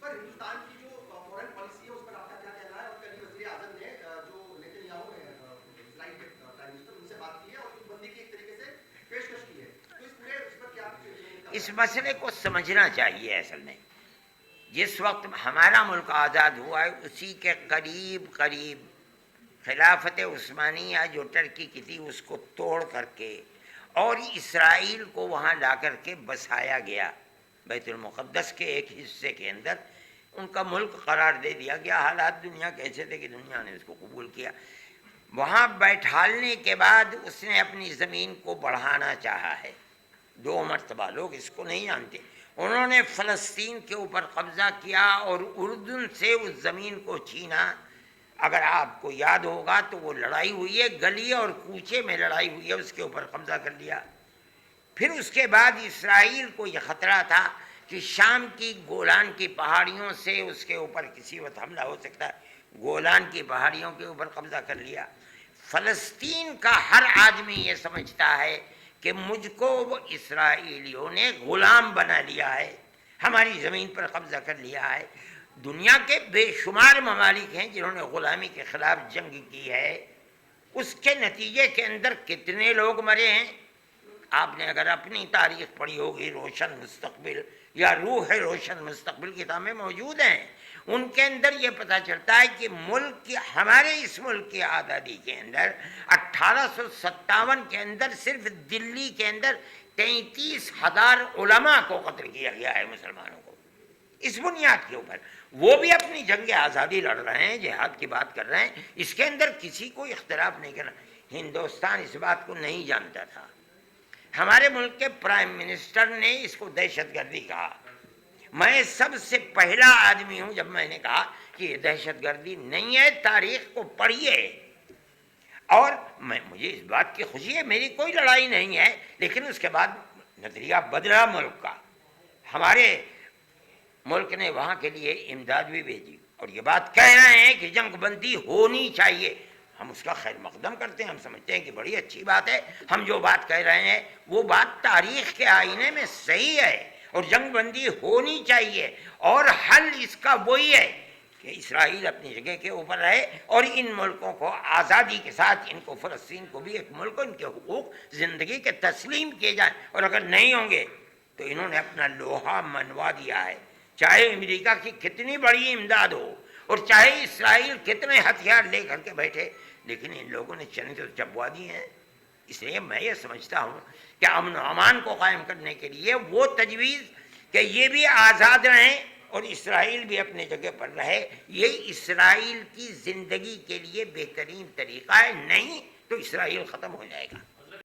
پر ہندوستان کی جو foreign policy ہے اس پر آپ کا کیا کہنا ہے؟ اور کل وزیر اعظم نے جو نیتنیاہو ہے اسرائیل کے پرائم منسٹر، ان سے بات کی ہے اور بندی کی ایک طریقے سے پیشکش کی ہے، تو اس پورے اس پر کیا اس مسئلے کو سمجھنا چاہیے. اصل میں جس وقت ہمارا ملک آزاد ہوا ہے اسی کے قریب قریب خلافت عثمانیہ جو ٹرکی کی تھی اس کو توڑ کر کے اور اسرائیل کو وہاں لا کر کے بسایا گیا. بیت المقدس کے ایک حصے کے اندر ان کا ملک قرار دے دیا گیا. حالات دنیا کے ایسے تھے کہ دنیا نے اس کو قبول کیا. وہاں بیٹھالنے کے بعد اس نے اپنی زمین کو بڑھانا چاہا ہے. 2 مرتبہ، لوگ اس کو نہیں جانتے. انہوں نے فلسطین کے اوپر قبضہ کیا اور اردن سے اس زمین کو چھینا. اگر آپ کو یاد ہوگا تو وہ لڑائی ہوئی ہے، گلی اور کوچے میں لڑائی ہوئی ہے، اس کے اوپر قبضہ کر لیا. پھر اس کے بعد اسرائیل کو یہ خطرہ تھا کہ شام کی گولان کی پہاڑیوں سے اس کے اوپر کسی وقت حملہ ہو سکتا ہے. گولان کی پہاڑیوں کے اوپر قبضہ کر لیا. فلسطین کا ہر آدمی یہ سمجھتا ہے کہ مجھ کو وہ اسرائیلیوں نے غلام بنا لیا ہے، ہماری زمین پر قبضہ کر لیا ہے. دنیا کے بے شمار ممالک ہیں جنہوں نے غلامی کے خلاف جنگ کی ہے. اس کے نتیجے کے اندر کتنے لوگ مرے ہیں. آپ نے اگر اپنی تاریخ پڑھی ہوگی، روشن مستقبل یا روح روشن مستقبل کتابیں موجود ہیں، ان کے اندر یہ پتہ چلتا ہے کہ ملک کی، ہمارے اس ملک کی آزادی کے اندر 1857 کے اندر صرف دلی کے اندر 33,000 علماء کو قتل کیا گیا ہے، مسلمانوں کو، اس بنیاد کے اوپر. وہ بھی اپنی جنگ آزادی لڑ رہے ہیں، جہاد کی بات کر رہے ہیں. اس کے اندر کسی کو اختلاف نہیں کرنا. ہندوستان اس بات کو نہیں جانتا تھا. ہمارے ملک کے پرائم منسٹر نے اس کو دہشت گردی کہا. میں سب سے پہلا آدمی ہوں جب میں نے کہا کہ یہ دہشت گردی نہیں ہے، تاریخ کو پڑھیے. اور مجھے اس بات کی خوشی ہے، میری کوئی لڑائی نہیں ہے، لیکن اس کے بعد نظریہ بدلا ملک کا. ہمارے ملک نے وہاں کے لیے امداد بھی بھیجی اور یہ بات کہہ رہے ہیں کہ جنگ بندی ہونی چاہیے. ہم اس کا خیر مقدم کرتے ہیں، ہم سمجھتے ہیں کہ بڑی اچھی بات ہے. ہم جو بات کہہ رہے ہیں وہ بات تاریخ کے آئینے میں صحیح ہے اور جنگ بندی ہونی چاہیے. اور حل اس کا وہی ہے کہ اسرائیل اپنی جگہ کے اوپر رہے اور ان ملکوں کو آزادی کے ساتھ، ان کو فلسطین کو بھی ایک ملک، ان کے حقوق زندگی کے تسلیم کیے جائیں. اور اگر نہیں ہوں گے تو انہوں نے اپنا لوہا منوا دیا ہے. چاہے امریکہ کی کتنی بڑی امداد ہو اور چاہے اسرائیل کتنے ہتھیار لے کر کے بیٹھے، لیکن ان لوگوں نے چنے تو چبوا دیے ہیں. اس لیے میں یہ سمجھتا ہوں کہ امن و امان کو قائم کرنے کے لیے وہ تجویز کہ یہ بھی آزاد رہیں اور اسرائیل بھی اپنے جگہ پر رہے، یہ اسرائیل کی زندگی کے لیے بہترین طریقہ ہے. نہیں تو اسرائیل ختم ہو جائے گا.